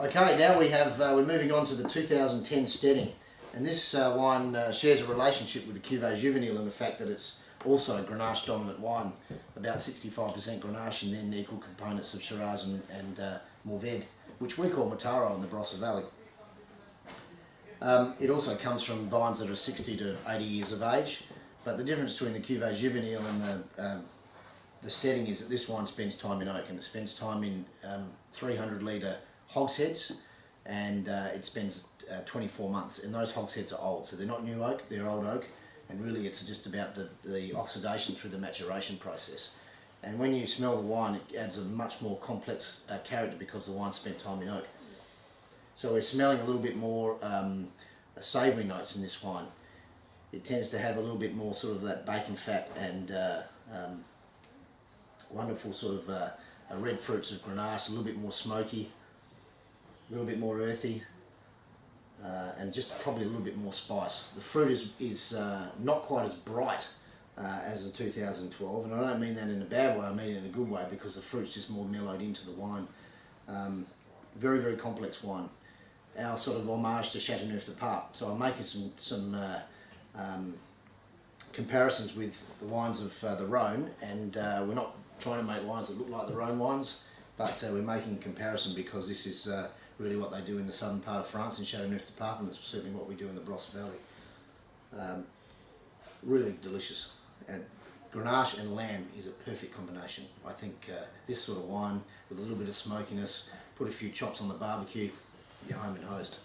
Okay, now we're moving on to the 2010 Steading, and this wine shares a relationship with the Cuvée Juvenile in the fact that it's also a Grenache dominant wine, about 65% Grenache and then equal components of Shiraz and Mourvèdre, which we call Mataro in the Barossa Valley. It also comes from vines that are 60 to 80 years of age, but the difference between the Cuvée Juvenile and the Steading is that this wine spends time in oak, and it spends time in 300 litre hogsheads, and it spends 24 months, and those hogsheads are old, so they're not new oak, they're old oak, and really it's just about the oxidation through the maturation process. And when you smell the wine, it adds a much more complex character because the wine spent time in oak. So we're smelling a little bit more savoury notes in this wine. It tends to have a little bit more sort of that bacon fat and wonderful sort of red fruits of Grenache, a little bit more smoky, a little bit more earthy, and just probably a little bit more spice. The fruit is not quite as bright as the 2012, and I don't mean that in a bad way, I mean it in a good way, because the fruit's just more mellowed into the wine. Very, very complex wine. Our sort of homage to Chateauneuf de Pape. So I'm making some comparisons with the wines of the Rhone, and we're not trying to make wines that look like the Rhone wines, but we're making a comparison because this is really what they do in the southern part of France in Chateauneuf de Pape, and it's certainly what we do in the Barossa Valley. Really delicious, and Grenache and lamb is a perfect combination. I think this sort of wine with a little bit of smokiness, put a few chops on the barbecue, you're home and hosed.